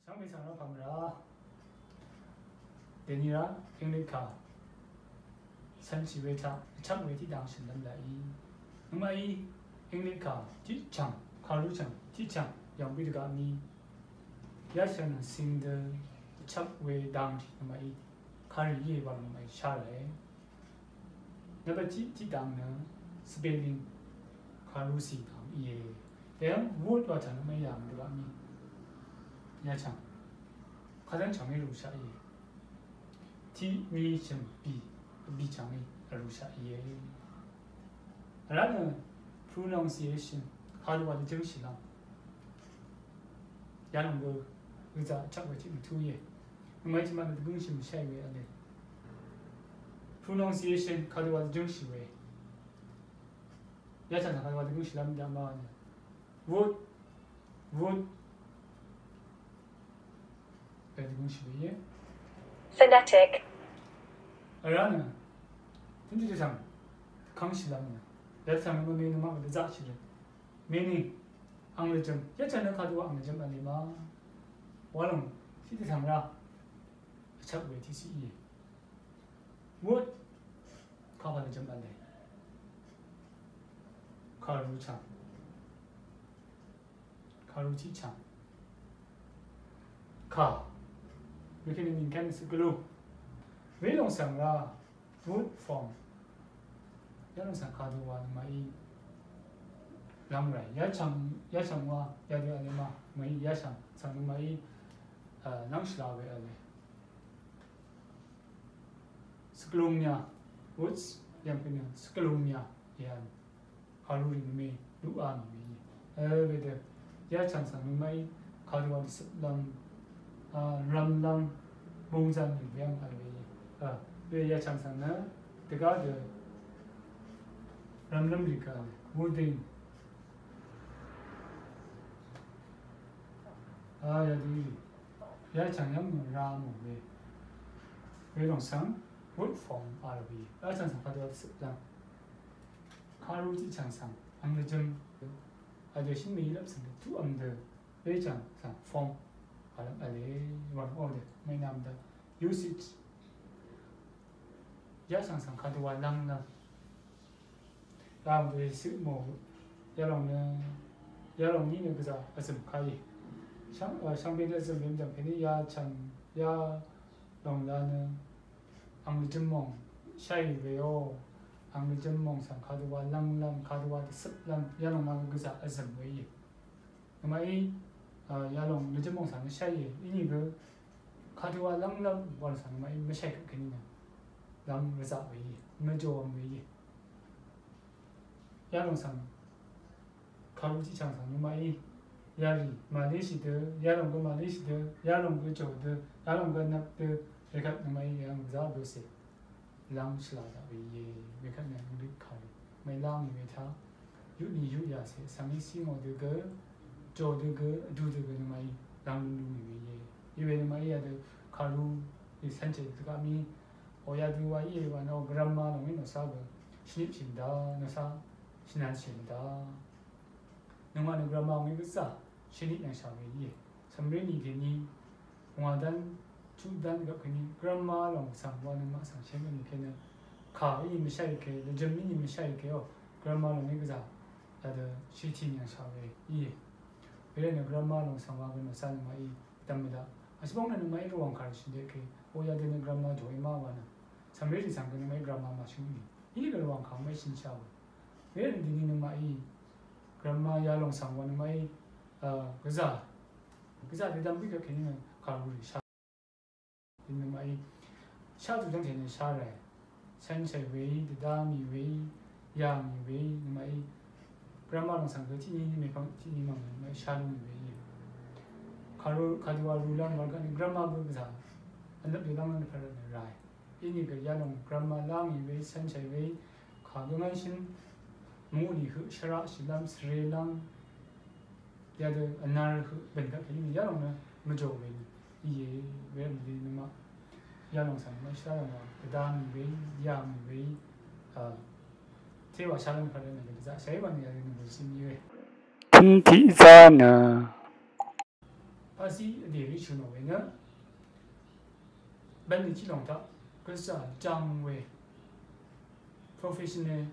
상미상으로 갑니다. 데니라 잉리카 산시웨차 참웨티 당신남라이 누마이 잉리카 티창 카루창 티창 영비드가미 야샤는 신드 참웨 당시 누마이 카리예 바 누마이 샤레 너버티 티당는 스펠링 카루시 당 예. 대한 무엇과 다른 양도가미 야창 가장 정의 루샤이 T 미션 B 비장의 루샤이 라는 pronunciation 하루와의 정신랑 야는 그 의자 착외지 두예 음악지만 그 근심 샤이웨 안에 pronunciation 하루와의 정신외 야창 하루와의 근심랍니다 마는 would Phonetic. 라는 진주상 강시라는 야창은 메뉴 막을 자치를 meaning angle점 야창은 가지고 angle점 아니마 와랑 시대상라 착외 TCE would 가봐는 점 안돼 가루창 가루지창 가 이렇게 되는 캔스 글루 외동상라 wood form 야동상 가도와 마이 람라 야창와 야도 아니마 마이 야창 상 마이 낭시라베 아니 스클롬냐 woods 양편은 스클롬냐 야 가루리미 루아미 에베데 야창상 마이 가도와 람 람랑 몽잔 유명 알베 왜 야창상나 대가드 람람리카 모든 야디 야창양 라모 왜 외동상 wood form 알베 야창상 가도와 습장 카루지 창상 안내점 아주 신미랍습니다 두 암드 외장상 form 알레 원어데 may 남다 usage 야상상 가도와 랑나 다음에 스모 야롱니는 그자 아슴 카이 상상배에서 면장 편이 야창 야 롱라는 앙리점몽 샤이웨요 앙리점몽상 가도와 랑랑 가도와 습랑 야롱만 그자 아슴 왜이 그마이 야롱 늦은몽상 샤이 이니그 가디와 랑랑 원상 마이 메샤이 그니나 람 의자 왜 메조 왜 야롱상 가루지 장상 마이 야리 마레시드 야롱고 마레시드 야롱고 조드 야롱고 납드 내가 마이 양 의자 도세 랑 슬라다 왜 내가 내 우리 카리 마이 랑 메타 유니 유야세 상이 싱어드그 조드그 두드그 마이 랑루미예 이외에 마이 야드 가루 이 산체드가 미 오야드와 이에와 너 그람마 농이 너사고 신입신다 너사 신한신다 너만의 그람마 농이 그사 신입 양샤웨예 삼레니 되니 공화단 주단가 그니 그람마 농 상관은 마상 셴이 걔는 가이 미샤이케 저민이 미샤이케요 그람마 농이 그자 야드 시티 양샤웨 예 그래는 그람마는 상황은 사는 마이 답니다. 아시봉는 마이 로왕 가르친데 그 오야되는 그람마 조이마와는 삼일이 상근의 마이 그람마 마시니 이를 로왕 강마이 신차고 왜는 니는 마이 그람마 야롱 상관은 마이 그자 대담 비교 걔는 가루리 샤 있는 마이 샤도 정체는 샤래 산체 웨이 다미 웨이 양이 웨이 마이 그라마랑 상그 티니님의 티니망은 뭐 샤루는 왜 가루 가디와 룰랑 말가니 그라마부 그사 안답 요당은 팔는 라이 이니 그 야농 그라마랑이 왜 산체 왜 가능한 신 무니 그 샤라 실람 스레랑 야드 안날 그 벤가 이니 야농은 뭐죠 왜 이게 왜 우리는 막 야농 상뭐 샤라마 그다음 왜 양이 왜 제와 샤는 팔는 게 세번이야 되는 것이 이외. 분디자나 Pasi để chữ nói nữa bên chỉ lòng ta cái sao trang về professional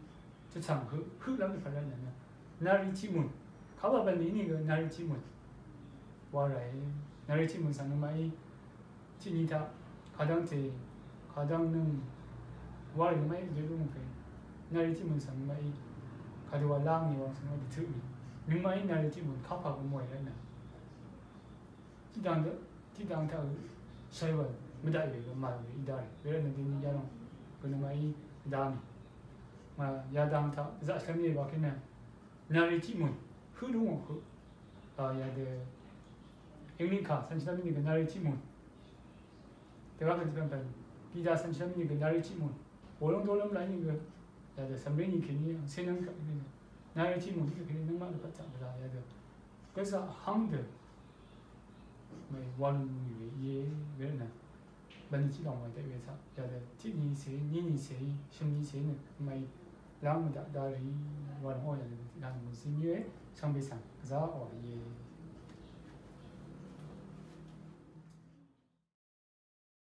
จะสั่งคือแล้วมีอะไรนั่นนะนาริทิมุนเขาว่าเป็นนี่ก็นาริทิมุนว่าอะไรนาริทิมุนสั่งมาที่นี่ท่าขาดังเตขาดังนึงว่าอะไรไม่เยอะลงไปนาริทิมุนสั่งมาขาดูว่าล่างนี่ว่าสั่งมาดิถึงนึกมานาริทิมุนเข้าพากันมวยแล้วนะที่ดังท่าใช่ว่าไม่ได้เลยก็มาเลยได้เวลานั้นที่นี่ยาลงก็นึกมาดามmà gia đam thọ dạ cái gì bảo cái này nari chi mun hư đúng không hư ya de engin ka san chami ni nari chi mun te ba kan pen pi da san chami ni nari chi mun bolong dolom lai ni ya de sambe ni kini senang ka ni nari chi mun ki kini nang ma da cha da ya de cái sao hang de mai wan ni ye ve na ban chi long mai de ve sa ya de ti ni se ni se shim ni se ne mai làm một đại lý hoàn hội là làm một sinh nhuyễn trong bề sản giá ở